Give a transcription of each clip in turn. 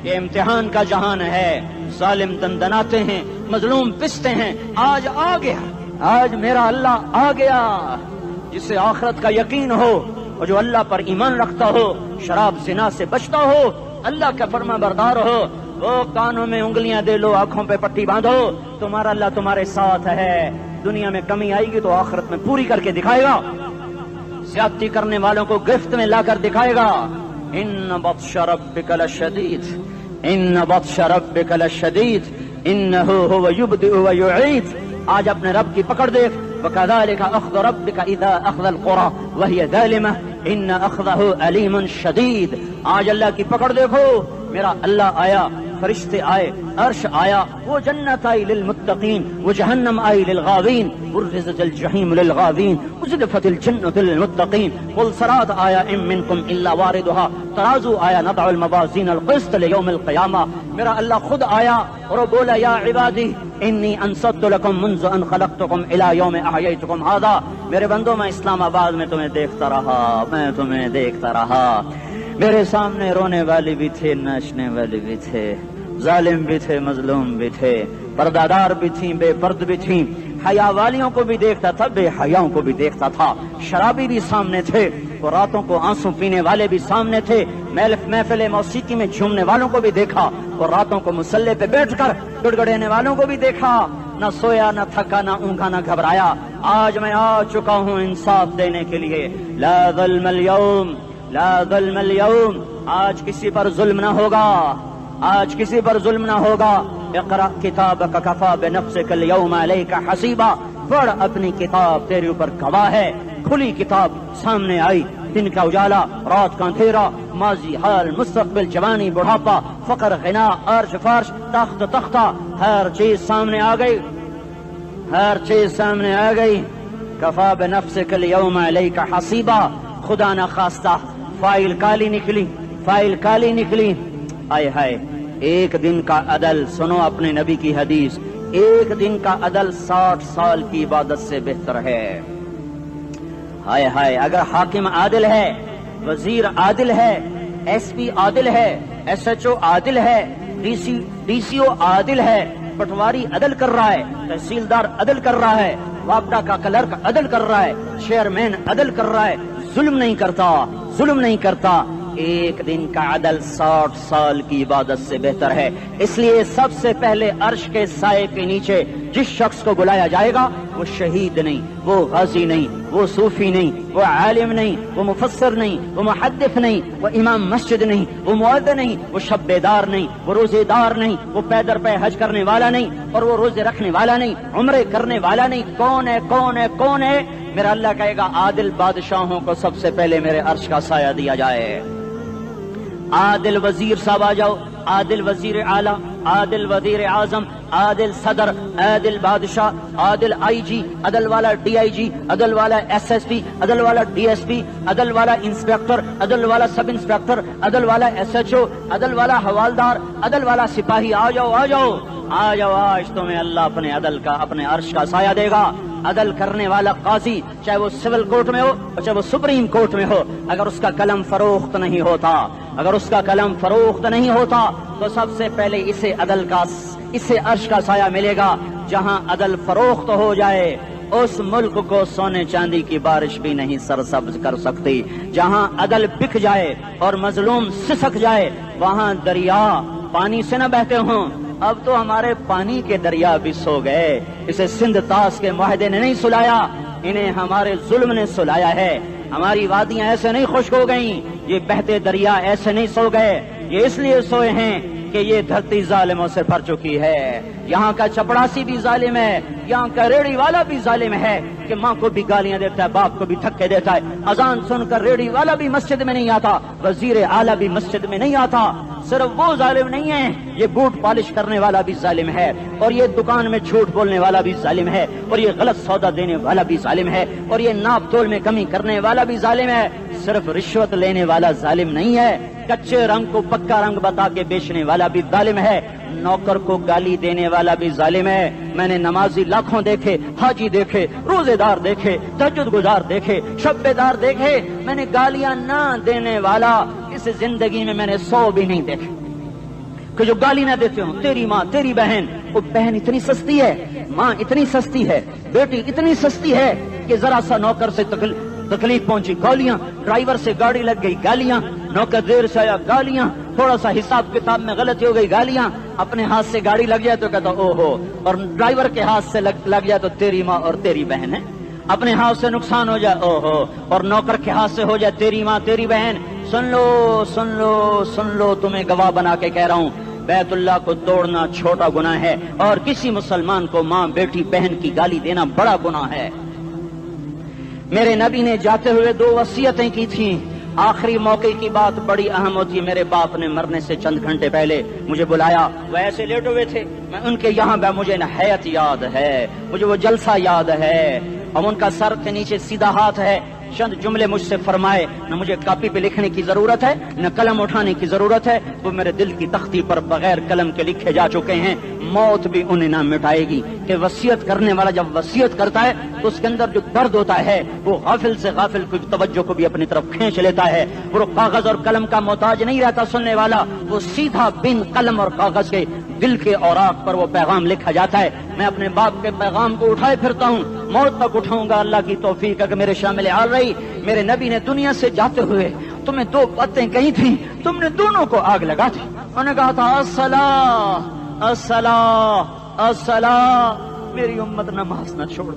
یہ امتحان کا جہان ہے. ظالم دندناتے ہیں, مظلوم پستے ہیں. آج آ گیا, آج میرا اللہ آ گیا. جسے آخرت کا یقین ہو اور جو اللہ پر ایمان رکھتا ہو, شراب زنا سے بچتا ہو, اللہ کا فرما بردار ہو, وہ کانوں میں انگلیاں دے لو, آنکھوں پہ پٹی باندھو, تمہارا اللہ تمہارے ساتھ ہے. دنیا میں کمی آئے گی تو آخرت میں پوری کر کے دکھائے گا. زیادتی کرنے والوں کو گرفت میں لا کر دکھائے گا. ان بطش ربک لشدید, ان بطش ربک لشدید, انہ هو یبدئ ویعید. آج اپنے رب کی پکڑ دیکھ. وکذالک اخذ ربک اذا اخذ القری وہی ظالمہ ان اخذہ علیم شدید. آج اللہ کی پکڑ دیکھو. میرا اللہ آیا, فرشتے آئے, عرش آیا, وہ جنت آئی للمتقین, وہ جہنم آئی للغاوین, برزت الجحیم للغاوین, ازلفت الجنت للمتقین. والصراط آیا, ان منکم الا واردها, ترازو آیا, نضع الموازین القسط لیوم القیامہ. میرا اللہ خود آیا اور وہ بولا یا عبادی انی انصت لکم منذ ان خلقتکم الی یوم احییتکم ھذا. میرے بندوں, میں اسلام آباد میں تمہیں دیکھتا رہا, میں تمہیں دیکھتا رہا. میرے سامنے رونے والے بھی تھے, ناچنے والے بھی تھے, ظالم بھی تھے, مظلوم بھی تھے, پردادار بھی تھیں, بے پرد بھی تھیں. حیا والیوں کو بھی دیکھتا تھا, بے حیاؤں کو بھی دیکھتا تھا. شرابی بھی سامنے تھے, اور راتوں کو آنسو پینے والے بھی سامنے تھے. محفل موسیقی میں جھومنے والوں کو بھی دیکھا, اور راتوں کو مسلح پہ بیٹھ کر گڑگڑانے والوں کو بھی دیکھا. نہ سویا, نہ تھکا, نہ اونگا, نہ گھبرایا. آج میں آ چکا ہوں انصاف دینے کے لیے. لا ظلم اليوم, لا ظلم اليوم. آج کسی پر ظلم نہ ہوگا, آج کسی پر ظلم نہ ہوگا. اقرأ کتابک کفا بنفسک اليوم علیک حسیبا. پڑھ اپنی کتاب, تیرے اوپر گواہ ہے. کھلی کتاب سامنے آئی, دن کا اجالا, رات کا اندھیرا, ماضی, حال, مستقبل, جوانی, بڑھاپا, فقر, غنا, عرش, فرش, تخت, تختہ, ہر چیز سامنے آ گئی, ہر چیز سامنے آ گئی. کفا بنفسک اليوم علیک حسیبا. خدا نہ خواستہ فائل کالی نکلی, فائل کالی نکلی. آئے ہائے, ایک دن کا عدل, سنو اپنے نبی کی حدیث, ایک دن کا عدل 60 سال کی عبادت سے بہتر ہے. ہائے ہائے, اگر حاکم عادل ہے, وزیر عادل ہے, ایس پی عادل ہے, ایس ایچ او عادل ہے, ڈی سی او عادل ہے, پٹواری عدل کر رہا ہے, تحصیلدار عدل کر رہا ہے, وابڈا کا کلرک عدل کر رہا ہے, چیئرمین عدل کر رہا ہے, ظلم نہیں کرتا, ظلم نہیں کرتا. ایک دن کا عدل 60 سال کی عبادت سے بہتر ہے. اس لیے سب سے پہلے عرش کے سائے کے نیچے جس شخص کو بلایا جائے گا وہ شہید نہیں, وہ غازی نہیں, وہ صوفی نہیں, وہ عالم نہیں, وہ مفسر نہیں, وہ محدث نہیں, وہ امام مسجد نہیں, وہ مؤذن نہیں, وہ شب بیدار نہیں, وہ روزے دار نہیں, وہ پیدر پہ حج کرنے والا نہیں, اور وہ روزے رکھنے والا نہیں, عمرے کرنے والا نہیں. کون ہے, کون ہے, کون ہے؟ میرا اللہ کہے گا عادل بادشاہوں کو سب سے پہلے میرے عرش کا سایہ دیا جائے. عادل وزیر صاحب آ جاؤ, عادل وزیر اعلیٰ, عادل وزیر اعظم, عادل صدر, عادل بادشاہ, عادل آئی جی, عدل والا ڈی آئی جی, عدل والا ایس ایس پی, عدل والا ڈی ایس پی, عدل والا انسپیکٹر, عدل والا سب انسپیکٹر, عدل والا ایس ایچ او, عدل والا حوالدار, عدل والا سپاہی. آ جاؤ, آ جاؤ, آ جاؤ. آج تمہیں اللہ اپنے عدل کا, اپنے عرش کا سایہ دے گا. عدل کرنے والا قاضی, چاہے وہ سول کورٹ میں ہو اور چاہے وہ سپریم کورٹ میں ہو, اگر اس کا قلم فروخت نہیں ہوتا, اگر اس کا قلم فروخت نہیں ہوتا تو سب سے پہلے اسے عدل کا, اسے عرش کا سایہ ملے گا. جہاں عدل فروخت ہو جائے اس ملک کو سونے چاندی کی بارش بھی نہیں سرسبز کر سکتی. جہاں عدل بک جائے اور مظلوم سسک جائے وہاں دریا پانی سے نہ بہتے ہوں. اب تو ہمارے پانی کے دریا بھی سو گئے. اسے سندھ طاس کے معاہدے نے نہیں سلایا, انہیں ہمارے ظلم نے سلایا ہے. ہماری وادیاں ایسے نہیں خشک ہو گئیں, یہ بہتے دریا ایسے نہیں سو گئے. یہ اس لیے سوئے ہیں کہ یہ دھرتی ظالموں سے بھر چکی ہے. یہاں کا چپڑاسی بھی ظالم ہے, یہاں کا ریڑھی والا بھی ظالم ہے کہ ماں کو بھی گالیاں دیتا ہے, باپ کو بھی دھکے دیتا ہے. اذان سن کر ریڑھی والا بھی مسجد میں نہیں آتا, وزیر اعلیٰ بھی مسجد میں نہیں آتا. صرف وہ ظالم نہیں ہے, یہ بوٹ پالش کرنے والا بھی ظالم ہے, اور یہ دکان میں جھوٹ بولنے والا بھی ظالم ہے, اور یہ غلط سودا دینے والا بھی ظالم ہے, اور یہ ناپ تول میں کمی کرنے والا بھی ظالم ہے. صرف رشوت لینے والا ظالم نہیں ہے, کچے رنگ کو پکا رنگ بتا کے بیچنے والا بھی ظالم ہے, نوکر کو گالی دینے والا بھی ظالم ہے. میں نے نمازی لاکھوں دیکھے, حاجی دیکھے, روزے دار دیکھے, تہجد گزار دیکھے, شب بیدار دیکھے. میں نے گالیاں نہ دینے والا اس زندگی میں میں نے 100 بھی نہیں دیکھے. کہ جو گالی نہ دیتے ہوں، تیری ماں تیری بہن، وہ بہن اتنی سستی ہے، ماں اتنی سستی ہے، بیٹی اتنی سستی ہے کہ ذرا سا نوکر سے تکلیف پہنچی گالیاں، ڈرائیور سے گاڑی لگ گئی گالیاں، نوکر دیر سے آیا گالیاں، تھوڑا سا حساب کتاب میں غلطی ہو گئی گالیاں، اپنے ہاتھ سے گاڑی لگ جائے تو کہتا او ہو، اور ڈرائیور کے ہاتھ سے لگ جائے تو تیری ماں اور تیری بہن ہے، اپنے ہاتھ سے نقصان ہو جائے او ہو، اور نوکر کے ہاتھ سے ہو جائے تیری ماں تیری بہن، سن لو سن لو سن لو، تمہیں گواہ بنا کے کہہ رہا ہوں، بیت اللہ کو توڑنا چھوٹا گناہ ہے اور کسی مسلمان کو ماں بیٹی بہن کی گالی دینا بڑا گناہ ہے۔ میرے نبی نے جاتے ہوئے 2 وصیتیں کی تھیں، آخری موقع کی بات بڑی اہم ہوتی ہے۔ میرے باپ نے مرنے سے چند گھنٹے پہلے مجھے بلایا، وہ ایسے لیٹے ہوئے تھے، میں ان کے یہاں مجھے نہایت یاد ہے، مجھے وہ جلسہ یاد ہے، اور ان کا سر کے نیچے سیدھا ہاتھ ہے، چند جملے مجھ سے فرمائے، نہ مجھے کاپی پہ لکھنے کی ضرورت ہے نہ قلم اٹھانے کی ضرورت ہے، وہ میرے دل کی تختی پر بغیر قلم کے لکھے جا چکے ہیں، موت بھی انہیں نہ مٹائے گی کہ وصیت کرنے والا جب وصیت کرتا ہے تو اس کے اندر جو درد ہوتا ہے وہ غافل سے غافل کی توجہ کو بھی اپنی طرف کھینچ لیتا ہے، وہ کاغذ اور قلم کا محتاج نہیں رہتا سننے والا، وہ سیدھا بن قلم اور کاغذ کے دل کے اوراق پر وہ پیغام لکھا جاتا ہے۔ میں اپنے باپ کے پیغام کو اٹھائے پھرتا ہوں، موت تک اٹھاؤں گا، اللہ کی توفیق ہے کہ میرے شامل حال رہی۔ میرے نبی نے دنیا سے جاتے ہوئے تمہیں 2 باتیں کہی تھیں، تم نے دونوں کو آگ لگا دی۔ انہوں نے کہا تھا الصلاۃ الصلاۃ الصلاۃ، میری امت نماز نہ چھوڑ۔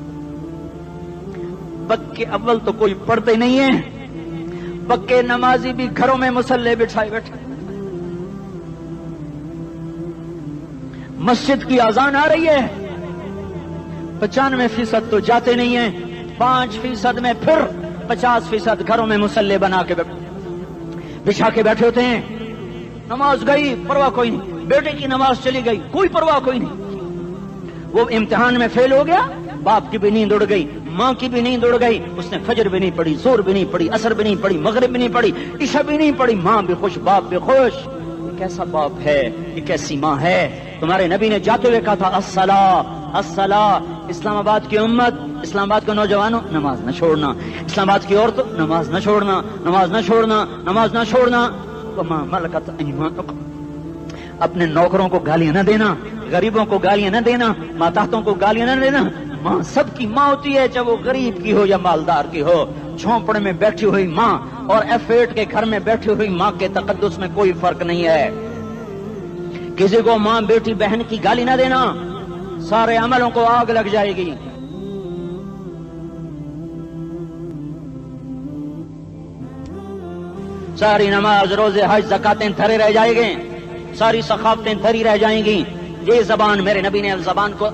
پکے اول تو کوئی پڑھتے نہیں ہے، پکے نمازی بھی گھروں میں مصلے بٹھائے بیٹھے، مسجد کی اذان آ رہی ہے، 95% تو جاتے نہیں ہیں، 5% میں پھر 50% گھروں میں مصلے بنا کے بچھا کے بیٹھے ہوتے ہیں۔ نماز گئی پرواہ کوئی نہیں، بیٹے کی نماز چلی گئی کوئی پرواہ کوئی نہیں، وہ امتحان میں فیل ہو گیا، باپ کی بھی نیند اڑ گئی، ماں کی بھی نیند اڑ گئی، اس نے فجر بھی نہیں پڑھی، زور بھی نہیں پڑھی، عصر بھی نہیں پڑھی، مغرب بھی نہیں پڑھی، عشاء بھی نہیں پڑھی، ماں بھی خوش باپ بھی خوش۔ یہ کیسا باپ ہے، یہ کیسی ماں ہے؟ تمہارے نبی نے جاتے ہوئے کہا تھا الصلاۃ الصلاۃ، اسلام آباد کی امت، اسلام آباد کے نوجوانوں نماز نہ چھوڑنا، اسلام آباد کی عورتوں نماز نہ چھوڑنا، نماز نہ چھوڑنا، نماز نہ چھوڑنا۔ وما ملکت ایمانکم، اپنے نوکروں کو گالیاں نہ دینا، غریبوں کو گالیاں نہ دینا، ماتحتوں کو گالیاں نہ دینا۔ ماں سب کی ماں ہوتی ہے، چاہے وہ غریب کی ہو یا مالدار کی ہو۔ جھونپڑے میں بیٹھی ہوئی ماں اور F8 کے گھر میں بیٹھی ہوئی ماں کے تقدس میں کوئی فرق نہیں ہے۔ کسی کو ماں بیٹی بہن کی گالی نہ دینا، سارے عملوں کو آگ لگ جائے گی۔ ساری نماز روزے حج زکاتیں دھرے رہ جائیں گے، ساری ثقافتیں دھری رہ جائیں گی۔ یہ زبان، میرے نبی نے زبان کو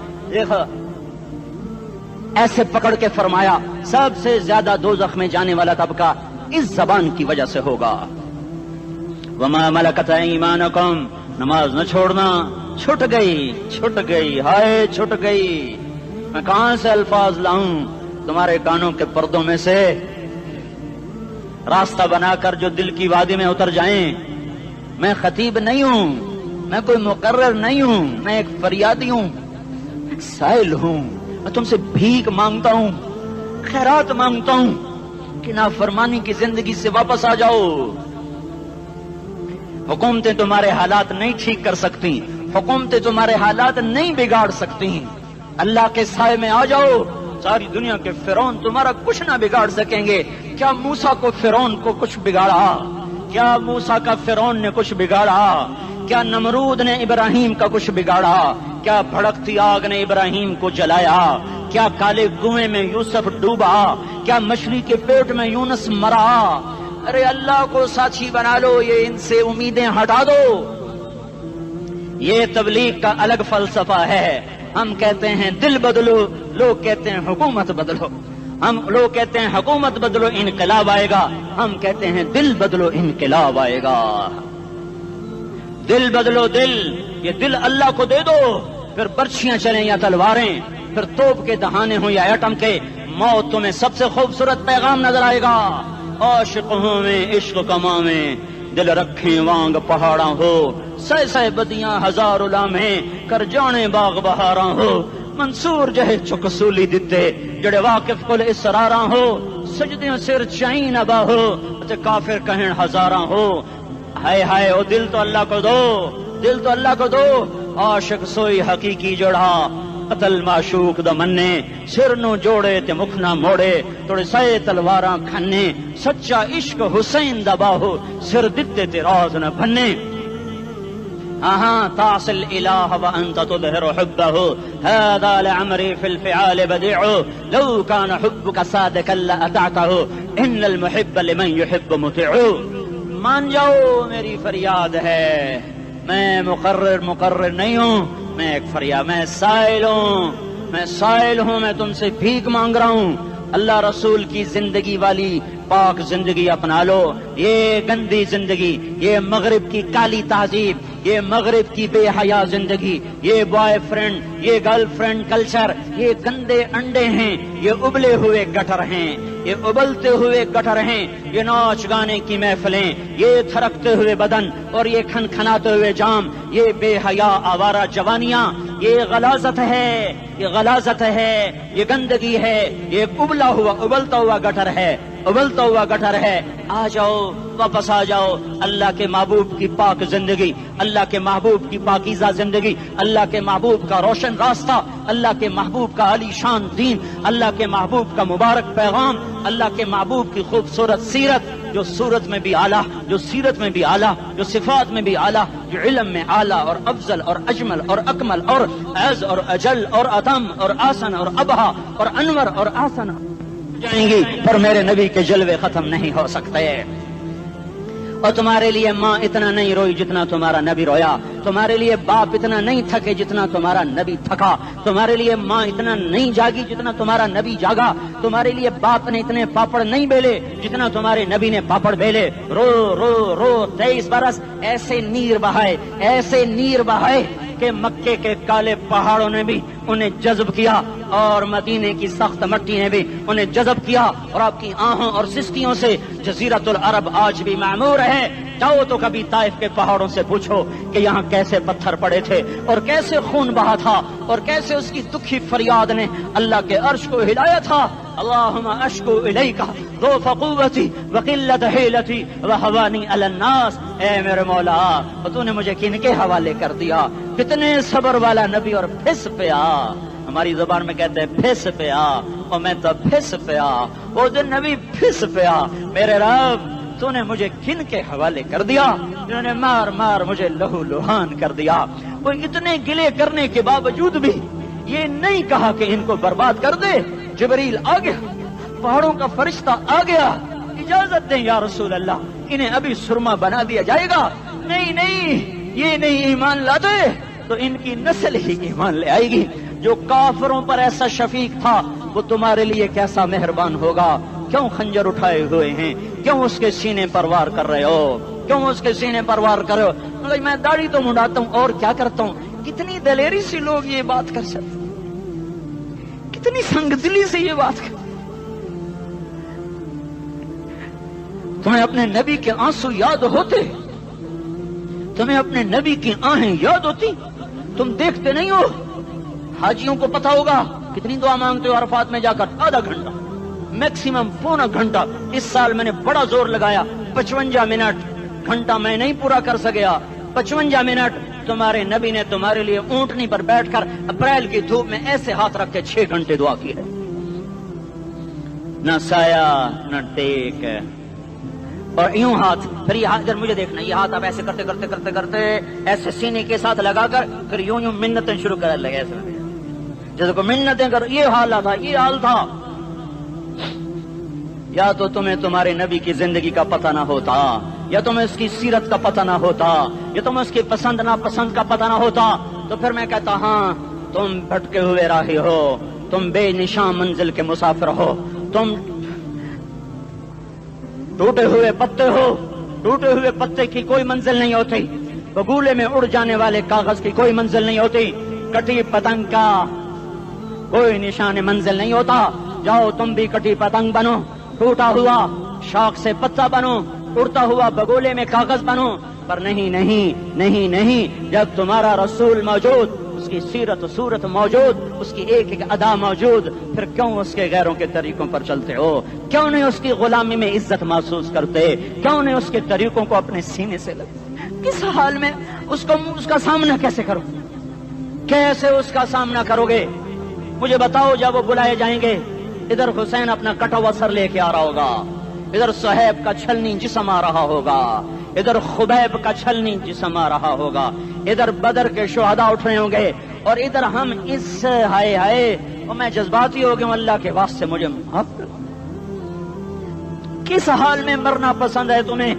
ایسے پکڑ کے فرمایا سب سے زیادہ دوزخ میں جانے والا طبقہ اس زبان کی وجہ سے ہوگا۔ وما ملکت ایمانکم، نماز نہ چھوڑنا۔ چھٹ گئی ہائے چھٹ گئی، میں کہاں سے الفاظ لاؤں تمہارے کانوں کے پردوں میں سے، راستہ بنا کر جو دل کی وادی میں اتر جائیں۔ میں خطیب نہیں ہوں، میں کوئی مقرر نہیں ہوں، میں ایک فریادی ہوں، ایک سائل ہوں، میں تم سے بھیک مانگتا ہوں، خیرات مانگتا ہوں کہ نافرمانی کی زندگی سے واپس آ جاؤ۔ حکومتیں تمہارے حالات نہیں ٹھیک کر سکتی، حکومتیں تمہارے حالات نہیں بگاڑ سکتی، اللہ کے سائے میں آ جاؤ۔ ساری دنیا کے فرعون تمہارا کچھ نہ بگاڑ سکیں گے۔ کیا موسیٰ کو فرعون کو کچھ بگاڑا؟ کیا موسیٰ کا فرعون نے کچھ بگاڑا؟ کیا نمرود نے ابراہیم کا کچھ بگاڑا؟ کیا بھڑکتی آگ نے ابراہیم کو جلایا؟ کیا کالے کنویں میں یوسف ڈوبا؟ کیا مچھلی کے پیٹ میں یونس مرا؟ ارے اللہ کو ساتھی بنا لو، یہ ان سے امیدیں ہٹا دو۔ یہ تبلیغ کا الگ فلسفہ ہے۔ ہم کہتے ہیں دل بدلو، لوگ کہتے ہیں حکومت بدلو۔ لوگ کہتے ہیں حکومت بدلو انقلاب آئے گا، ہم کہتے ہیں دل بدلو انقلاب آئے گا۔ دل بدلو، یہ دل اللہ کو دے دو، پھر برچیاں چلیں یا تلواریں، پھر توپ کے دہانے ہوں یا ایٹم کے، موت تمہیں سب سے خوبصورت پیغام نظر آئے گا۔ عاشقوں میں عشق کما میں دل رکھیں وانگ پہاڑاں ہو، سہ بدیاں ہزار لامہیں کر جانے باغ بہاراں ہو، منصور جہے چک سولی دتے جڑے واقف کل اسراراں ہو، سجدیوں سر چائیں ابا ہو تے کافر کہیں ہزاراں ہو۔ ہائے ہائے او دل تو اللہ کو دو، دل تو اللہ کو دو. عاشق سوئی حقیقی جوڑا قتل معشوق دا مننے, سر نو جوڑے تے مکھ نہ موڑے, توڑے سائے تلواراں کھنے, سچا عشق حسین دا باہو, سر دتے تے راز نہ بھنے. تعصي الإله وأنت تظهر حبه, هذا لعمري في الفعال بديع, لو كان حبك صادقا لأطعته, إن المحب لمن يحب مطيع. مان جاؤ میری فریاد ہے, میں مقرر نہیں ہوں, میں ایک فریاد, میں سائل ہوں, میں تم سے بھیک مانگ رہا ہوں. اللہ رسول کی زندگی والی پاک زندگی اپنا لو. یہ گندی زندگی, یہ مغرب کی کالی تہذیب, یہ مغرب کی بے حیا زندگی, یہ بوائے فرینڈ, یہ گرل فرینڈ کلچر, یہ گندے انڈے ہیں, یہ ابلے ہوئے گٹر ہیں, یہ ابلتے ہوئے گٹر ہیں, یہ ناچ گانے کی محفلیں, یہ تھرکتے ہوئے بدن اور یہ کھنکھناتے ہوئے جام, یہ بے حیا آوارہ جوانیاں, یہ غلاظت ہے, یہ غلاظت ہے, یہ گندگی ہے, یہ ابلتا ہوا گٹر ہے, ابلتا ہوا گٹر ہے. آ جاؤ, واپس آ جاؤ. اللہ کے محبوب کی پاک زندگی, اللہ کے محبوب کی پاکیزہ زندگی, اللہ کے محبوب کا روشن راستہ, اللہ کے محبوب کا علی شان دین, اللہ کے محبوب کا مبارک پیغام, اللہ کے محبوب کی خوبصورت سیرت, جو صورت میں بھی اعلیٰ, جو سیرت میں بھی اعلیٰ, جو صفات میں بھی اعلیٰ, جو علم میں اعلیٰ اور افضل اور اجمل اور اکمل اور اعز اور اجل اور اتم اور آسن اور ابہا اور انور اور آسن جائیں گی, پر میرے نبی کے جلوے ختم نہیں ہو سکتے. اور تمہارے لیے ماں اتنا نہیں روئی جتنا تمہارا نبی رویا, تمہارے لیے باپ اتنا نہیں تھکے جتنا تمہارا نبی تھکا, تمہارے لیے ماں اتنا نہیں جاگی جتنا تمہارا نبی جاگا, تمہارے لیے باپ نے اتنے پاپڑ نہیں بیلے جتنا تمہارے نبی نے پاپڑ بیلے. رو رو رو 23 برس ایسے نیر بہائے کہ مکے کے کالے پہاڑوں نے بھی انہیں جذب کیا اور مدینے کی سخت مٹی نے بھی انہیں جذب کیا, اور آپ کی آہوں اور سستیوں سے جزیرت العرب آج بھی معمور ہے. جاؤ تو کبھی طائف کے پہاڑوں سے پوچھو کہ یہاں کیسے پتھر پڑے تھے اور کیسے خون بہا تھا اور کیسے اس کی دکھی فریاد نے اللہ کے عرش کو ہلایا تھا. اللہم اشکو الیکا ضعف قوتی وقلت حیلتی وہوانی علی الناس. اے میرے مولا, تو نے مجھے کن کے حوالے کر دیا, کتنے صبر والا نبی, اور پھس پیا. ہماری زبان میں کہتے ہیں پھس پیا, اور میں تو پھس پیا, وہ دن نبی پھس پیا. میرے رب, تو نے مجھے کن کے حوالے کر دیا جنہوں نے مار مار مجھے لہو لہان کر دیا. وہ اتنے گلے کرنے کے باوجود بھی یہ نہیں کہا کہ ان کو برباد کر دے. جبریل آ گیا, پہاڑوں کا فرشتہ آ گیا, اجازت دیں یا رسول اللہ, انہیں ابھی سرما بنا دیا جائے گا. نہیں, یہ نہیں ایمان لاتے تو ان کی نسل ہی ایمان لے آئے گی. جو کافروں پر ایسا شفیق تھا وہ تمہارے لیے کیسا مہربان ہوگا. کیوں خنجر اٹھائے ہوئے ہیں, کیوں اس کے سینے پر وار کر رہے ہو, کیوں اس کے سینے پر وار کر رہے ہو؟ میں داڑھی تو منڈاتا ہوں اور کیا کرتا ہوں. کتنی دلیری سے لوگ یہ بات کر سکتے, کتنی سنگ دلی سے یہ بات کر. تمہیں اپنے نبی کے آنسو یاد ہوتے, تمہیں اپنے نبی کی آہیں یاد ہوتی, تم دیکھتے نہیں ہو. حاجیوں کو پتا ہوگا کتنی دعا مانگتے ہو عرفات میں جا کر, آدھا گھنٹہ میکسیمم پونا گھنٹہ. اس سال میں نے بڑا زور لگایا, 55 منٹ, گھنٹہ میں نہیں پورا کر سکیا. 55 منٹ تمہارے نبی نے تمہارے لیے اونٹنی پر بیٹھ کر اپریل کی دھوپ میں ایسے ہاتھ رکھ کے 6 گھنٹے دعا کی ہے. نہ سایہ نہ ٹیک, اور یوں ہاتھ, پھر یہ ہاتھ ادھر مجھے دیکھنا, یہ ہاتھ آپ ایسے کرتے کرتے کرتے کرتے ایسے سینے کے ساتھ لگا کر پھر یوں منتیں شروع کر لگے, ایسے جیسے کو منتیں کر. یہ حال تھا, یہ حال تھا. یا تو تمہیں تمہارے نبی کی زندگی کا پتہ نہ ہوتا, یا تمہیں اس کی سیرت کا پتہ نہ ہوتا, یا تمہیں اس کی پسند ناپسند کا پتہ نہ ہوتا, تو پھر میں کہتا ہاں تم بھٹکے ہوئے راہی ہو, تم بے نشان منزل کے مسافر ہو, تم ٹوٹے ہوئے پتے ہو. ٹوٹے ہوئے پتے کی کوئی منزل نہیں ہوتی, بگولے میں اڑ جانے والے کاغذ کی کوئی منزل نہیں ہوتی, کٹی پتنگ کا کوئی نشان منزل نہیں ہوتا. جاؤ تم بھی کٹی پتنگ بنو, ٹوٹا ہوا شاخ سے پتا بنو, اڑتا ہوا بگولے میں کاغذ بنو. پر نہیں نہیں نہیں نہیں, جب تمہارا رسول موجود, اس کی سیرت و صورت موجود, اس کی ایک ایک ادا موجود, پھر کیوں اس کے غیروں کے طریقوں پر چلتے ہو؟ کیوں نہیں اس کی غلامی میں عزت محسوس کرتے؟ کیوں نہیں اس کے طریقوں کو اپنے سینے سے لگتے؟ کس حال میں اس کا سامنا کیسے کرو؟ کیسے اس کا سامنا کرو گے؟ مجھے بتاؤ، جب وہ بلائے جائیں گے، ادھر حسین اپنا کٹا ہوا سر لے کے آ رہا ہوگا، ادھر صہیب کا چھلنی جسم آ رہا ہوگا، ادھر خبیب کا چھلنی جسم آ رہا ہوگا، ادھر بدر کے شہداء اٹھ رہے ہوں گے، اور ادھر ہم اس ہائے ہائے، اور میں جذباتی ہو گیا ہوں، اللہ کے واسطے مجھے معاف کر۔ کس حال میں مرنا پسند ہے تمہیں؟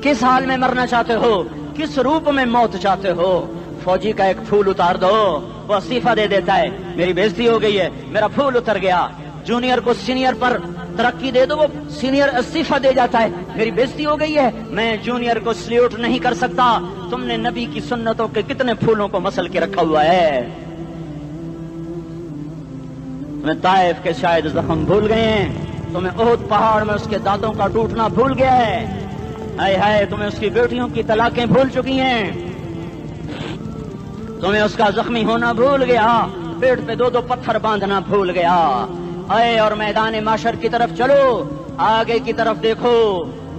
کس حال میں مرنا چاہتے ہو؟ کس روپ میں موت چاہتے ہو؟ فوجی کا ایک پھول اتار دو، وہ استعفیٰ دے دیتا ہے، میری بےزتی ہو گئی ہے، میرا پھول اتر گیا۔ جونیئر کو سینئر پر ترقی دے دو، وہ سینئر استعفیٰ دے جاتا ہے، میری بےزتی ہو گئی ہے، میں جونیئر کو سلیوٹ نہیں کر سکتا۔ تم نے نبی کی سنتوں کے کتنے پھولوں کو مسل کے رکھا ہوا ہے؟ تمہیں طائف کے شاید زخم بھول گئے ہیں، تمہیں احد پہاڑ میں اس کے دانتوں کا ٹوٹنا بھول گیا ہے، ہائے ہائے تمہیں اس کی بیٹیوں کی طلاقیں بھول چکی ہیں، تمہیں اس کا زخمی ہونا بھول گیا، پیٹ پہ دو پتھر باندھنا بھول گیا۔ آئے اور میدان معاشر کی طرف چلو، آگے کی طرف دیکھو۔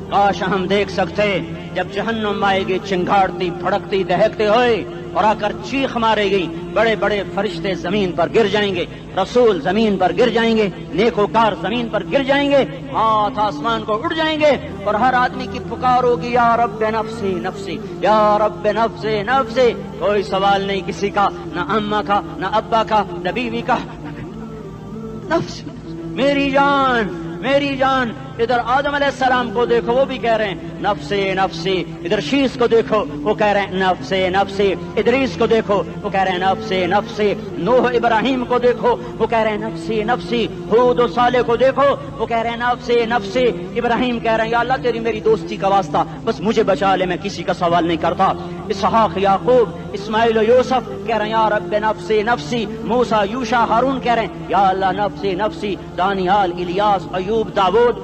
کاش ہم دیکھ سکتے جب جہنم آئے گی چنگاڑتی پھڑکتی دہکتے ہوئے اور آ کر چیخ مارے گی، بڑے بڑے فرشتے زمین پر گر جائیں گے، رسول زمین پر گر جائیں گے، نیکوکار زمین پر گر جائیں گے، ہاتھ آسمان کو اڑ جائیں گے، اور ہر آدمی کی پکار ہوگی، یا رب نفسی نفسی، یا رب نفسی نفسی۔ کوئی سوال نہیں کسی کا، نہ اماں کا، نہ ابا کا، نہ بیوی کا، نفسی میری جان میری جان۔ ادھر آدم علیہ السلام کو دیکھو، وہ بھی کہہ رہے ہیں نفسی نفسی، ادھر شیش کو دیکھو، وہ کہہ رہے ہیں نفسی نفسی، ادریس کو دیکھو، وہ کہہ رہے ہیں نفسی نفسی، نوح ابراہیم کو دیکھو، وہ کہہ رہے ہیں نفسی نفسی، ہود و صالح کو دیکھو، وہ کہہ رہے ہیں نفسی نفسی، ابراہیم کہہ رہے ہیں یا اللہ تیری میری دوستی کا واسطہ، بس مجھے بچا لے، میں کسی کا سوال نہیں کرتا۔ اسحاق یعقوب اسماعیل و یوسف کہہ رہے ہیں یا رب نفسی نفسی، موسیٰ یوشع ہارون کہہ رہے ہیں یا اللہ نفسی نفسی، دانیال الیاس ایوب داود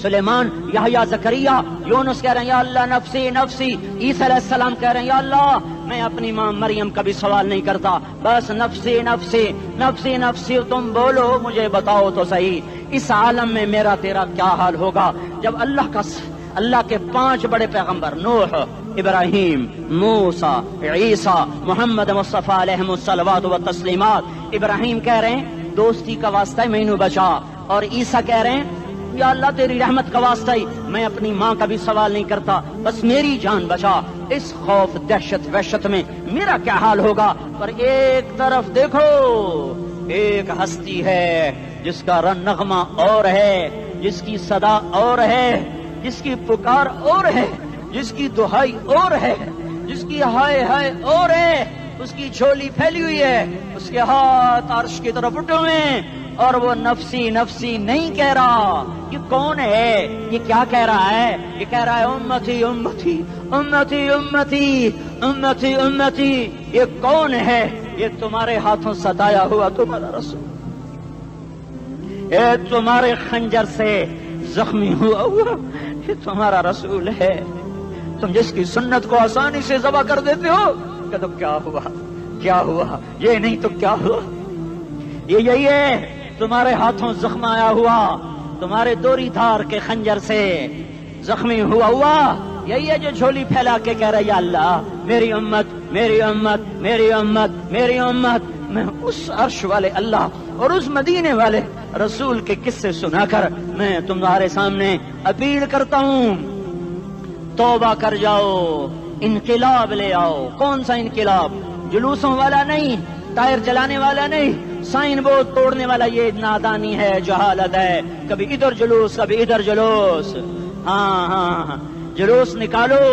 سلیمان یحییٰ زکریہ یونس کہہ رہے ہیں یا اللہ نفسی نفسی، عیسیٰ علیہ السلام کہہ رہے ہیں یا اللہ میں اپنی ماں مریم کا بھی سوال نہیں کرتا، بس نفسی نفسی نفسی نفسی۔ تم بولو مجھے بتاؤ تو صحیح، اس عالم میں میرا تیرا کیا حال ہوگا جب اللہ کے 5 بڑے پیغمبر نوح، ابراہیم، موسیٰ، عیسیٰ، محمد مصطفیٰ علیہ الصلوات و تسلیمات۔ ابراہیم کہہ رہے ہیں دوستی کا واسطہ ہے مینوں بچا، اور عیسیٰ کہہ رہے ہیں یا اللہ تیری رحمت کا واسطہ ہی میں اپنی ماں کا بھی سوال نہیں کرتا، بس میری جان بچا۔ اس خوف دہشت وحشت میں میرا کیا حال ہوگا؟ پر ایک طرف دیکھو، ایک ہستی ہے جس کا نغمہ اور ہے، جس کی صدا اور ہے، جس کی پکار اور ہے، جس کی دہائی اور ہے، جس کی ہائے ہائے اور ہے، اس کی جھولی پھیلی ہوئی ہے، اس کے ہاتھ عرش کی طرف اٹھے ہوئے ہیں، اور وہ نفسی نفسی نہیں کہہ رہا۔ یہ کون ہے؟ یہ کیا کہہ رہا ہے؟ یہ کہہ رہا ہے امتی امتی امتی امتی امتی امتی۔ یہ کون ہے؟ یہ تمہارے ہاتھوں ستایا ہوا تمہارا رسول، یہ تمہارے خنجر سے زخمی ہوا یہ تمہارا رسول ہے۔ تم جس کی سنت کو آسانی سے ذبح کر دیتے ہو، کہ تو کیا ہوا کیا ہوا، یہ نہیں تو کیا ہوا؟ یہ یہی ہے تمہارے ہاتھوں زخم آیا ہوا، تمہارے دوری دھار کے خنجر سے زخمی ہوا، یہی ہے جو جھولی پھیلا کے کہہ رہا یا اللہ میری امت میری امت میری امت میری امت۔ میں اس عرش والے اللہ اور اس مدینے والے رسول کے قصے سنا کر میں تمہارے سامنے اپیل کرتا ہوں، توبہ کر جاؤ، انقلاب لے آؤ۔ کون سا انقلاب؟ جلوسوں والا نہیں، ٹائر چلانے والا نہیں، سائن بورڈ توڑنے والا، یہ نادانی ہے، جہالت ہے، کبھی ادھر جلوس کبھی ادھر جلوس۔ ہاں جلوس نکالو،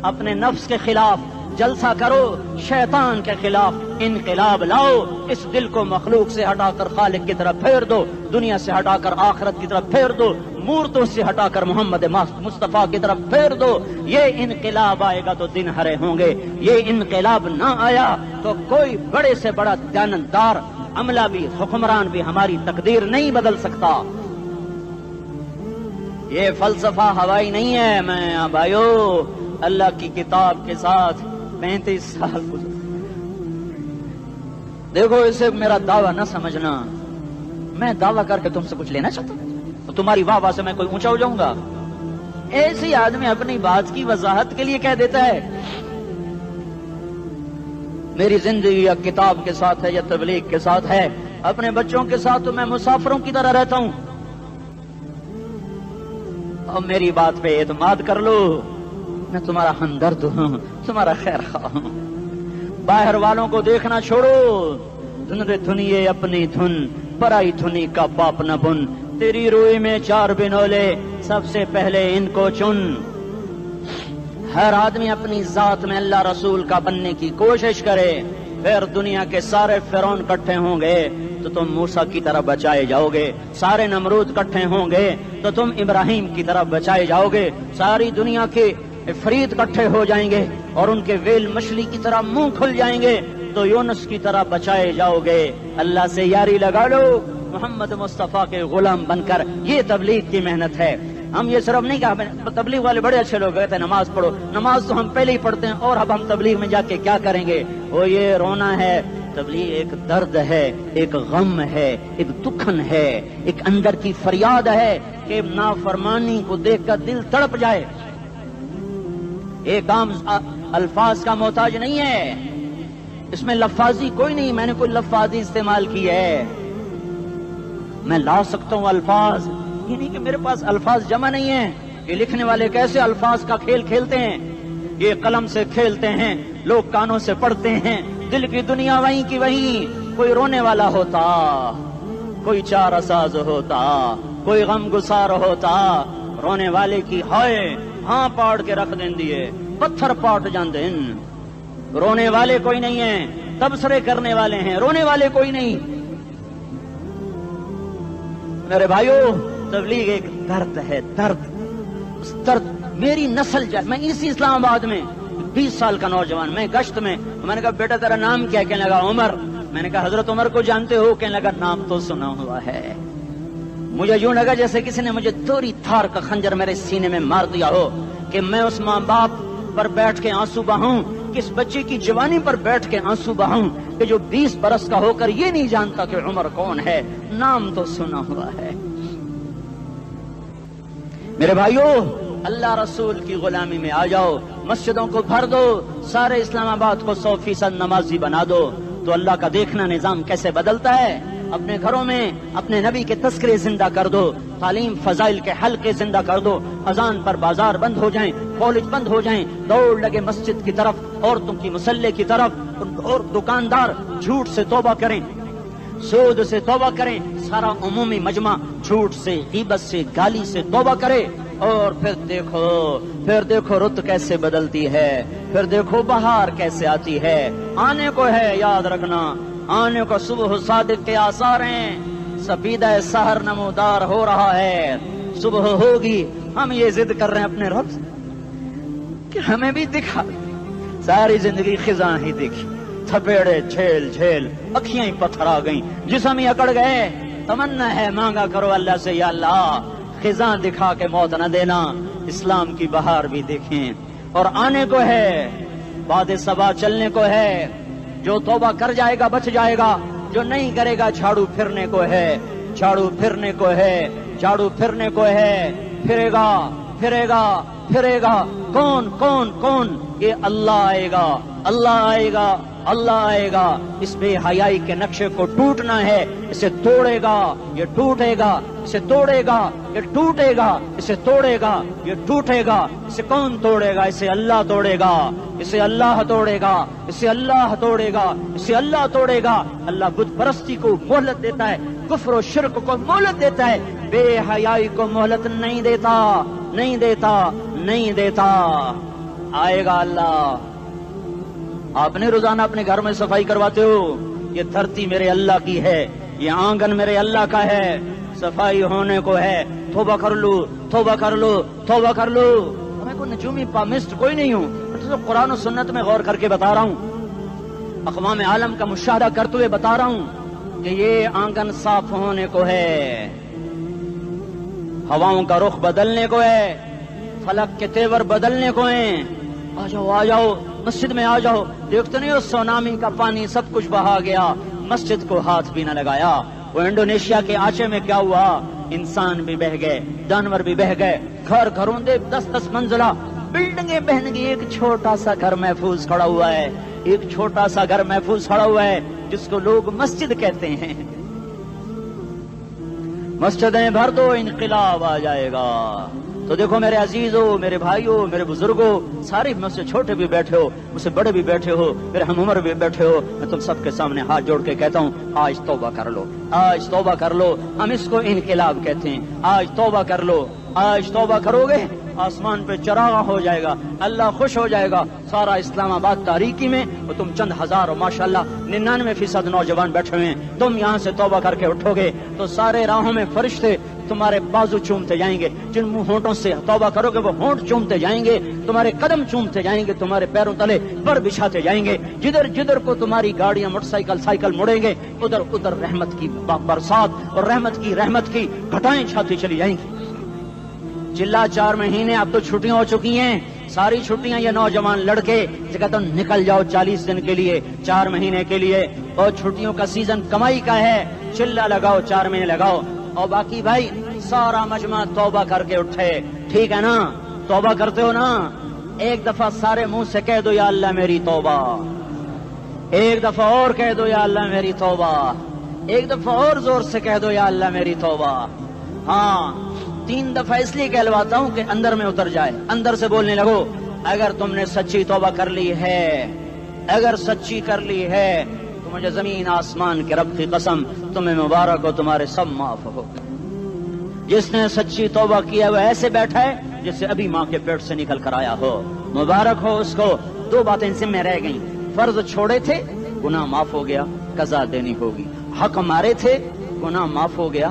اپنے نفس کے خلاف جلسہ کرو، شیطان کے خلاف انقلاب لاؤ، اس دل کو مخلوق سے ہٹا کر خالق کی طرف پھیر دو، دنیا سے ہٹا کر آخرت کی طرف پھیر دو، مورتوں سے ہٹا کر محمد مصطفیٰ کی طرف پھیر دو۔ یہ انقلاب آئے گا تو دن ہرے ہوں گے، یہ انقلاب نہ آیا تو کوئی بڑے سے بڑا دیانتدار عملہ بھی، حکمران بھی ہماری تقدیر نہیں بدل سکتا۔ یہ فلسفہ ہوائی نہیں ہے۔ میں بھائیو اللہ کی کتاب کے ساتھ 35 سال گزر، دیکھو اسے میرا دعویٰ نہ سمجھنا، میں دعویٰ کر کے تم سے کچھ لینا چاہتا ہوں تو تمہاری واہ واہ سے میں کوئی اونچا ہو جاؤں گا؟ ایسی آدمی اپنی بات کی وضاحت کے لیے کہہ دیتا ہے میری زندگی یا کتاب کے ساتھ ہے یا تبلیغ کے ساتھ ہے، اپنے بچوں کے ساتھ تو میں مسافروں کی طرح رہتا ہوں، اور میری بات پہ اعتماد کر لو، میں تمہارا ہمدرد ہوں، تمہارا خیر خواہ ہوں۔ باہر والوں کو دیکھنا چھوڑو، دھن رے دھنیے اپنی دھن، پرائی دھنی کا باپ نہ بن، تیری روئی میں 4 بنولے، سب سے پہلے ان کو چن۔ ہر آدمی اپنی ذات میں اللہ رسول کا بننے کی کوشش کرے، پھر دنیا کے سارے فرعون اکٹھے ہوں گے تو تم موسیٰ کی طرح بچائے جاؤ گے، سارے نمرود اکٹھے ہوں گے تو تم ابراہیم کی طرح بچائے جاؤ گے، ساری دنیا کے عفریت اکٹھے ہو جائیں گے اور ان کے ویل مچھلی کی طرح منہ کھل جائیں گے تو یونس کی طرح بچائے جاؤ گے۔ اللہ سے یاری لگا لو، محمد مصطفیٰ کے غلام بن کر، یہ تبلیغ کی محنت ہے۔ ہم یہ صرف نہیں کہا، تبلیغ والے بڑے اچھے لوگ کہتے ہیں نماز پڑھو، نماز تو ہم پہلے ہی پڑھتے ہیں، اور اب ہم تبلیغ میں جا کے کیا کریں گے؟ وہ یہ رونا ہے، تبلیغ ایک درد ہے، ایک غم ہے، ایک دکھن ہے، ایک اندر کی فریاد ہے کہ نافرمانی کو دیکھ کر دل تڑپ جائے۔ ایک عام الفاظ کا محتاج نہیں ہے، اس میں لفاظی کوئی نہیں، میں نے کوئی لفاظی استعمال کی ہے، میں لا سکتا ہوں الفاظ، یہ نہیں کہ میرے پاس الفاظ جمع نہیں ہیں۔ یہ لکھنے والے کیسے الفاظ کا کھیل کھیلتے ہیں، یہ قلم سے کھیلتے ہیں، لوگ کانوں سے پڑھتے ہیں، دل کی دنیا وہیں کی وہیں، کوئی رونے والا ہوتا، کوئی چارہ ساز ہوتا، کوئی غم گسار ہوتا، رونے والے کی ہائے ہاں پاڑ کے رکھ دیں دیے، پتھر پاٹ جان دیں۔ رونے والے کوئی نہیں ہیں، تبصرے کرنے والے ہیں، رونے والے کوئی نہیں۔ میرے بھائیو، تبلیغ ایک درد ہے، درد، اس درد میری نسل جائے۔ میں اسی اسلام آباد میں 20 سال کا نوجوان، میں گشت میں نے کہا بیٹا تیرا نام کیا؟ کہنے لگا عمر۔ میں نے کہا حضرت عمر کو جانتے ہو؟ کہنے لگا نام تو سنا ہوا ہے۔ مجھے یوں لگا جیسے کسی نے مجھے دوری تھار کا خنجر میرے سینے میں مار دیا ہو، کہ میں اس ماں باپ پر بیٹھ کے آنسو بہاؤں، کس بچے کی جوانی پر بیٹھ کے آنسو بہاؤں کہ جو 20 برس کا ہو کر یہ نہیں جانتا کہ عمر کون ہے، نام تو سنا ہوا ہے۔ میرے بھائیو، اللہ رسول کی غلامی میں آ جاؤ، مسجدوں کو بھر دو، سارے اسلام آباد کو 100% نمازی بنا دو، تو اللہ کا دیکھنا نظام کیسے بدلتا ہے۔ اپنے گھروں میں اپنے نبی کے تذکرے زندہ کر دو، تعلیم فضائل کے حلقے زندہ کر دو، اذان پر بازار بند ہو جائیں، کالج بند ہو جائیں، دوڑ لگے مسجد کی طرف، عورتوں کی مصلے کی طرف، اور دکاندار جھوٹ سے توبہ کریں، سود سے توبہ کریں، سارا عمومی مجمع جھوٹ سے، غیبت سے، گالی سے توبہ کرے، اور پھر دیکھو رت کیسے بدلتی ہے، پھر دیکھو بہار کیسے آتی ہے۔ آنے کو ہے، یاد رکھنا، آنے کو صبح صادق کے آثار ہیں، سفیدہ سحر نمودار ہو رہا ہے، صبح ہوگی۔ ہم یہ ضد کر رہے ہیں اپنے رب سے کہ ہمیں بھی دکھا، ساری زندگی خزاں ہی دیکھی، تھپیڑے جھیل جھیل، اکھیاں ہی پتھر آ گئیں، جسم ہی اکڑ گئے۔ تمنا ہے مانگا کرو اللہ سے، یا اللہ خزاں دکھا کے موت نہ دینا، اسلام کی بہار بھی دیکھیں۔ اور آنے کو ہے، باد صبا چلنے کو ہے، جو توبہ کر جائے گا بچ جائے گا، جو نہیں کرے گا جھاڑو پھرنے کو ہے، جھاڑو پھرنے کو ہے، جھاڑو پھرنے کو ہے، پھرے گا پھرے گا پھرے گا۔ کون کون کون؟ یہ اللہ آئے گا، اللہ آئے گا، اللہ آئے گا۔ اس بے حیائی کے نقشے کو ٹوٹنا ہے، اسے توڑے گا، یہ ٹوٹے گا، اسے توڑے گا، یہ ٹوٹے گا، اسے توڑے گا، یہ ٹوٹے گا۔ اسے کون توڑے گا؟ اسے اللہ توڑے گا، اسے اللہ توڑے گا، اسے اللہ توڑے گا، اسے اللہ توڑے گا۔ اللہ بت پرستی کو مہلت دیتا ہے، کفر و شرک کو مہلت دیتا ہے، بے حیائی کو مہلت نہیں دیتا، نہیں دیتا، نہیں دیتا۔ آئے گا اللہ۔ آپ نے روزانہ اپنے گھر میں صفائی کرواتے ہو، یہ دھرتی میرے اللہ کی ہے، یہ آنگن میرے اللہ کا ہے، صفائی ہونے کو ہے، توبہ کر لو، توبہ کر لو، توبہ کر لو۔ میں کوئی نجومی پامسٹ کوئی نہیں ہوں، میں تو قرآن و سنت میں غور کر کے بتا رہا ہوں، اقوام عالم کا مشاہدہ کرتے ہوئے بتا رہا ہوں کہ یہ آنگن صاف ہونے کو ہے، ہواؤں کا رخ بدلنے کو ہے، فلک کے تیور بدلنے کو ہیں۔ آ جاؤ آ جاؤ، مسجد میں آ جاؤ۔ دیکھتے نہیں ہو سونامی کا پانی سب کچھ بہا گیا، مسجد کو ہاتھ بھی نہ لگایا۔ وہ انڈونیشیا کے آچے میں کیا ہوا؟ انسان بھی بہ گئے، جانور بھی بہ گئے، گھر گھروں دے 10-10 منزلہ بلڈنگیں بہن گئی، ایک چھوٹا سا گھر محفوظ کھڑا ہوا ہے، ایک چھوٹا سا گھر محفوظ کھڑا ہوا ہے جس کو لوگ مسجد کہتے ہیں۔ مسجدیں بھر دو، انقلاب آ جائے گا۔ تو دیکھو میرے عزیزوں، میرے بھائیوں، میرے بزرگوں، سارے مجھ سے چھوٹے بھی بیٹھے ہو، مجھ سے بڑے بھی بیٹھے ہو، میرے ہم عمر بھی بیٹھے ہو، میں تم سب کے سامنے ہاتھ جوڑ کے کہتا ہوں آج توبہ کر لو، آج توبہ کر لو۔ ہم اس کو انقلاب کہتے ہیں۔ آج توبہ کر لو، آج توبہ کرو گے آسمان پہ چراغ ہو جائے گا، اللہ خوش ہو جائے گا۔ سارا اسلام آباد تاریکی میں اور تم چند ہزار اور ماشاءاللہ 99% نوجوان بیٹھے ہوئے ہیں، تم یہاں سے توبہ کر کے اٹھو گے تو سارے راہوں میں فرشتے تمہارے بازو چومتے جائیں گے، جن منہ ہونٹوں سے توبہ کرو گے وہ ہونٹ چومتے جائیں گے، تمہارے قدم چومتے جائیں گے، تمہارے پیروں تلے پر بچھاتے جائیں گے، جدھر جدھر کو تمہاری گاڑیاں موٹر سائیکل سائیکل مڑیں گے ادھر ادھر رحمت کی برسات اور رحمت کی گھٹائیں چھاتی چلی جائیں گی۔ چلا 4 مہینے اب تو چھٹیاں ہو چکی ہیں، ساری چھٹیاں یہ نوجوان لڑکے کہتے ہیں نکل جاؤ 40 دن کے لیے، 4 مہینے کے لیے، اور چھٹیوں کا سیزن کمائی کا ہے، چلا لگاؤ 4 مہینے لگاؤ، اور باقی بھائی سارا مجمع توبہ کر کے اٹھے، ٹھیک ہے نا؟ توبہ کرتے ہو نا؟ ایک دفعہ سارے منہ سے کہہ دو یا اللہ میری توبہ، ایک دفعہ اور کہہ دو یا اللہ میری توبہ، ایک دفعہ اور زور سے کہہ دو یا اللہ میری توبہ۔ ہاں 3 دفعہ اس لیے کہلواتا ہوں کہ اندر میں اتر جائے، اندر سے بولنے لگو۔ اگر تم نے سچی توبہ کر لی ہے، اگر سچی کر لی ہے تو مجھے زمین آسمان کے رب کی قسم تمہیں مبارک ہو، تمہارے سب معاف ہو۔ جس نے سچی توبہ کیا وہ ایسے بیٹھا ہے جسے ابھی ماں کے پیٹ سے نکل کر آیا ہو، مبارک ہو اس کو۔ 2 باتیں ذمہ رہ گئیں، فرض چھوڑے تھے گناہ معاف ہو گیا، قضا دینی ہوگی، حق مارے تھے گناہ معاف ہو گیا،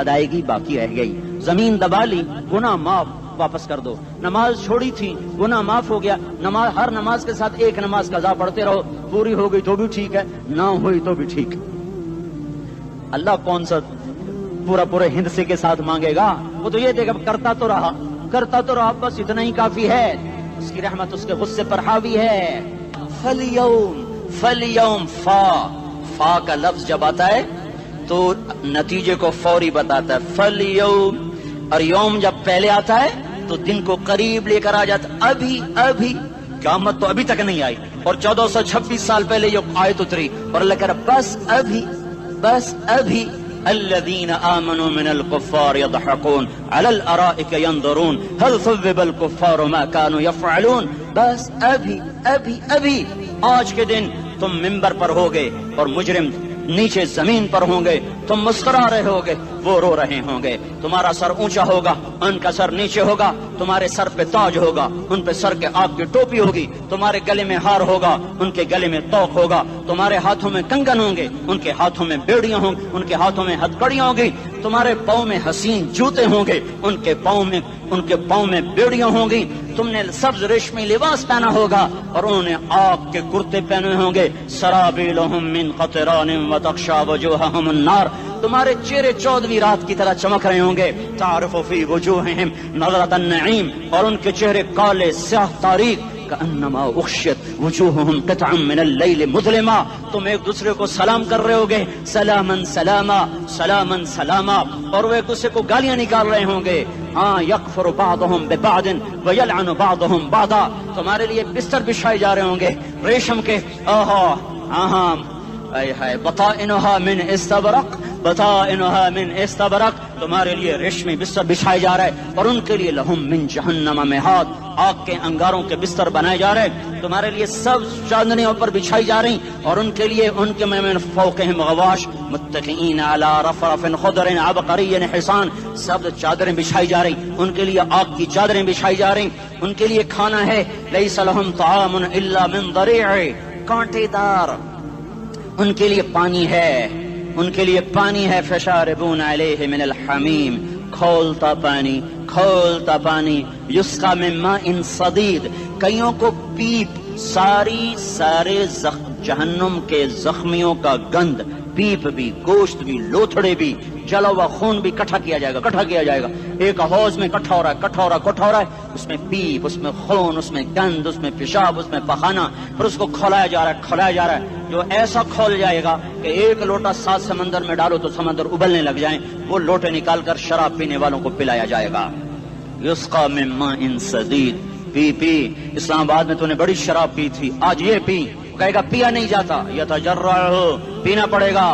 ادائیگی باقی رہ گئی، زمین دبا لی گناہ معاف، واپس کر دو، نماز چھوڑی تھی گناہ معاف ہو گیا، نماز ہر نماز کے ساتھ ایک نماز قضا پڑھتے رہو، پوری ہو گئی تو بھی ٹھیک ہے، نہ ہوئی تو بھی ٹھیک۔ اللہ کون سا پورے ہند سے کے ساتھ مانگے گا؟ وہ تو یہ دے گا کرتا تو رہا بس اتنا ہی کافی ہے، اس کی رحمت اس کے غصے پر حاوی ہے۔ فَالْيَوْمِ فا کا لفظ جب آتا ہے تو نتیجے کو فوری بتاتا ہے، فَالْيَوْمِ، اور یوم جب پہلے آتا ہے تو دن کو قریب لے کر آ جاتا، ابھی قیامت تو ابھی تک نہیں آئی، اور 1426 سال پہلے یہ آیت اتری، اور اللہ کہہ رہا بس ابھی الذين آمنوا من الكفار يضحكون على الارائك ينظرون هل ثوب الكفار ما كانوا يفعلون۔ بس ابھی آج کے دن تم منبر پر ہوگے اور مجرم نیچے زمین پر ہوں گے، تم مسکرا رہے ہوگے، وہ رو رہے ہوں گے، تمہارا سر اونچا ہوگا، ان کا سر نیچے ہوگا، تمہارے سر پہ تاج ہوگا، ان پہ سر کے آگ کی ٹوپی ہوگی، تمہارے گلے میں ہار ہوگا، ان کے گلے میں توق ہوگا، تمہارے ہاتھوں میں کنگن ہوں گے، ان کے ہاتھوں میں بیڑیاں ہوں گی، ان کے ہاتھوں میں ہتھکڑیاں ہوں گی، تمہارے پاؤں میں حسین جوتے ہوں گے، ان کے پاؤں میں بیڑیاں ہوں گی، تم نے سبز ریشمی لباس پہنا ہوگا اور انہوں نے آگ کے کرتے پہنے ہوں گے، سرابیلہم من قطران وتغشا وجوہہم النار، تمہارے چہرے 14ویں رات کی طرح چمک رہے ہوں گے، تعرف فی وجوہہم نظرۃ النعیم، اور ان کے چہرے کالے سیاہ تاریک، کأنما اغشیت وجوہہم قطعا من اللیل مظلما، تم ایک دوسرے کو سلام کر رہے ہوگے، سلامن سلاما سلامن سلاما، اور وہ ایک دوسرے کو گالیاں نکال رہے ہوں گے، ہاں یکفر بعضهم ببعض ویلعن بعضهم بعضا، تمہارے لیے بستر بچھائے جا رہے ہوں گے ریشم کے، بطائنها من استبرق، بطائنها من استبرق، تمہارے لیے ریشمی بستر بچھائے جا رہے ہیں، اور ان کے لیے لہم من جہنم مہاد، آگ کے انگاروں کے بستر بنائے جا رہے ہیں، تمہارے لیے سب چادریں اوپر بچھائی جا رہی، اور ان کے لیے ان کے من فوقہم غواش متکئین علی رفرف خضر عبقری حصان، سب چادریں بچھائی جا رہی، ان کے لیے آگ کی چادریں بچھائی جا رہی، ان کے لیے کھانا ہے، لیس لہم طعام الا من ضریع، کانٹے دار، ان کے لیے پانی ہے، ان کے لیے پانی ہے، فشاربون علیہ من الحمیم، کھولتا پانی، یسقا من ماء صدید، کئیوں کو پیپ، سارے جہنم کے زخمیوں کا گند پیپ بھی، گوشت بھی، لوتھڑے بھی، جلا ہوا خون بھی اکٹھا کیا جائے گا، ایک حوض میں اکٹھا ہو رہا ہے، اس میں پیپ، اس میں خون، اس میں گند، اس میں پیشاب، اس میں پخانہ، پھر اس کو کھولایا جا رہا ہے، جو ایسا کھول جائے گا کہ ایک لوٹا 7 سمندر میں ڈالو تو سمندر ابلنے لگ جائیں، وہ لوٹے نکال کر شراب پینے والوں کو پلایا جائے گا۔ یسقى من ماء صدید، پی اسلام آباد میں تو نے بڑی شراب پی تھی، آج یہ پی، کہے گا پیا نہیں جاتا، یتجرعہ، پینا پڑے گا،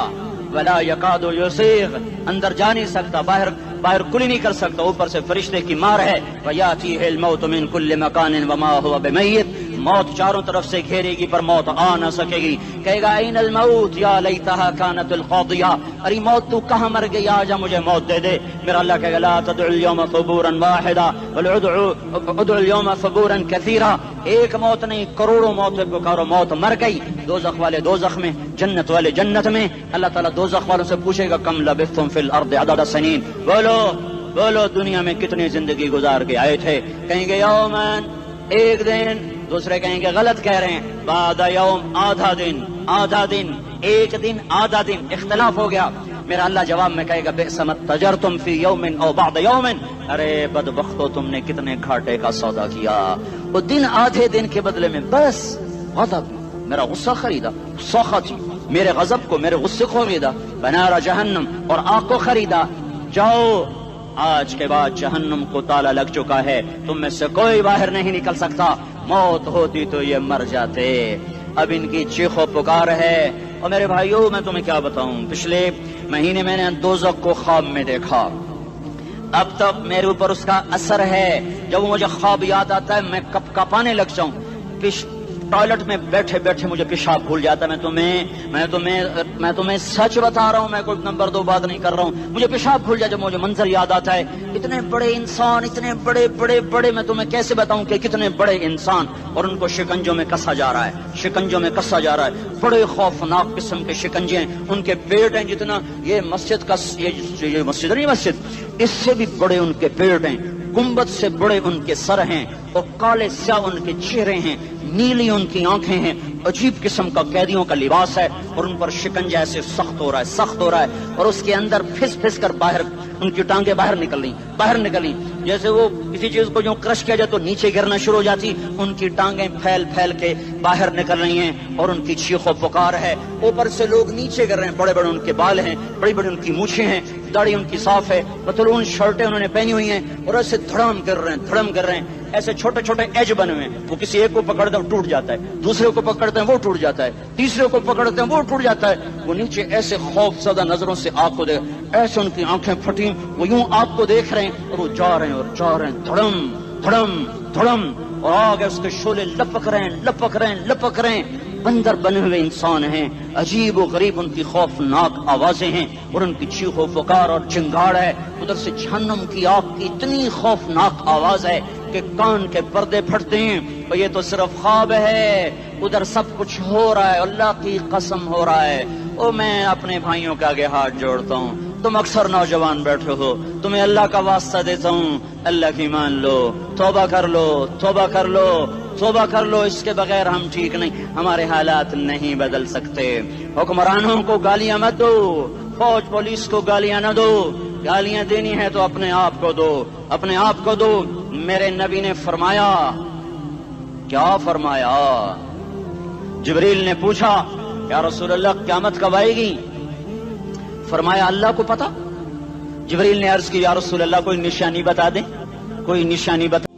ولا یکاد یسیغ، اندر جا نہیں سکتا، باہر کلی نہیں کر سکتا، اوپر سے فرشتے کی مار ہے، ویاتیہ الموت من کل مکان وما هو بمیت، موت چاروں طرف سے گھیرے گی پر موت آ نہ سکے گی، کہے گا این الموت یا لیتہا کانت القاضیہ، ارے موت تو کہاں مر گئی، آجا مجھے موت دے دے۔ میرا اللہ کہے گا لا تدعو اليوم ثبورا واحدا بل ادعو اليوم ثبورا کثیرا، ایک موت نہیں کروڑوں موتیں پکارو، موت مر گئی، دوزخ والے دوزخ میں، جنت والے جنت میں، اللہ تعالیٰ دوزخ والوں سے پوچھے گا کم لبثتم فی الارض عدد سنین، بولو دنیا میں کتنی زندگی گزار کے آئے تھے، کہیں گے یومن، ایک دن، دوسرے کہیں گے غلط کہہ رہے ہیں، بعد یوم، آدھا دن، ایک دن، آدھا دن، اختلاف ہو گیا۔ میرا اللہ جواب میں کہے گا بئس ما تجرتم فی یوم او بعد یوم، ارے بدبختو تم نے کتنے گھاٹے کا سودا کیا، وہ دن آدھے دن کے بدلے میں بس غضب، میرا غصہ خریدا، سخط، میرے غضب کو، میرے غصے کو خریدا، بنار جہنم، اور آگ کو خریدا، جاؤ آج کے بعد جہنم کو تالا لگ چکا ہے، تم میں سے کوئی باہر نہیں نکل سکتا، موت ہوتی تو یہ مر جاتے۔ اب ان کی چیخ و پکار ہے، اور میرے بھائیوں میں تمہیں کیا بتاؤں، پچھلے مہینے میں نے دوزخ کو خواب میں دیکھا، اب تک میرے اوپر اس کا اثر ہے، جب مجھے خواب یاد آتا ہے میں کپ کپانے لگ جاؤں، ٹوائلٹ میں بیٹھے بیٹھے مجھے پیشاب بھول جاتا ہے، میں تمہیں سچ بتا رہا ہوں، میں کوئی نمبر 2 بات نہیں کر رہا ہوں، مجھے پیشاب بھول جاتا ہے، مجھے منظر یاد آتا ہے، اتنے بڑے انسان، اتنے بڑے میں تمہیں کیسے بتاؤں کہ کتنے بڑے انسان، اور ان کو شکنجوں میں کسا جا رہا ہے، بڑے خوفناک قسم کے شکنجے ہیں، ان کے پیٹ ہیں جتنا یہ مسجد کا، یہ مسجد نہیں، مسجد اس سے بھی بڑے ان کے پیٹ ہیں، گنبد سے بڑے ان کے سر ہیں، اور کالے سیاہ ان کے چہرے ہیں، نیلی ان کی آنکھیں ہیں، عجیب قسم کا قیدیوں کا لباس ہے، اور ان پر شکنجہ ایسے سخت ہو رہا ہے، اور اس کے اندر پھس کر باہر ان کی ٹانگیں باہر نکلی، جیسے وہ کسی چیز کو جو کرش کیا جائے تو نیچے گرنا شروع ہو جاتی، ان کی ٹانگیں پھیل کے باہر نکل رہی ہیں، اور ان کی چیخ و پکار ہے، اوپر سے لوگ نیچے گر رہے ہیں، بڑے ان کے بال ہیں، بڑی ان کی مونچھیں ہیں، داڑھی ان کی صاف ہے، پتلون شرٹیں انہوں نے پہنی ہوئی ہیں، اور ایسے دھڑم کر رہے ہیں، ایسے چھوٹے ایج بنے ہوئے ہیں، وہ کسی ایک کو پکڑتے ہیں وہ ٹوٹ جاتا ہے، دوسرے کو پکڑتے ہیں وہ ٹوٹ جاتا ہے، تیسرے کو پکڑتے ہیں وہ ٹوٹ جاتا ہے، وہ نیچے ایسے خوف زدہ نظروں سے آگ کو دیکھ، ایسے ان کی آنکھیں پھٹی، وہ یوں آگ کو دیکھ رہے ہیں، اور وہ جا رہے ہیں دھڑم، اور آگے اس کے شعلے لپک رہے ہیں، بندر بنے ہوئے انسان ہیں، عجیب و غریب ان کی خوفناک آوازیں ہیں، اور ان کی چیخ و پکار اور چنگاڑ ہے، ادھر سے جہنم کی آگ کی اتنی خوفناک آواز ہے کہ کان کے پردے پھٹتے ہیں، اور یہ تو صرف خواب ہے، ادھر سب کچھ ہو رہا ہے، اللہ کی قسم ہو رہا ہے۔ اور میں اپنے بھائیوں کے آگے ہاتھ جوڑتا ہوں، تم اکثر نوجوان بیٹھے ہو، تمہیں اللہ کا واسطہ دیتا ہوں، اللہ کی مان لو، توبہ کر لو، اس کے بغیر ہم ٹھیک نہیں، ہمارے حالات نہیں بدل سکتے۔ حکمرانوں کو گالیاں مت دو، فوج پولیس کو گالیاں نہ دو، گالیاں دینی ہے تو اپنے آپ کو دو۔ میرے نبی نے فرمایا، کیا فرمایا؟ جبریل نے پوچھا یا رسول اللہ قیامت کب آئے گی؟ فرمایا اللہ کو پتا۔ جبریل نے عرض کی یا رسول اللہ کوئی نشانی بتا دیں، کوئی نشانی بتا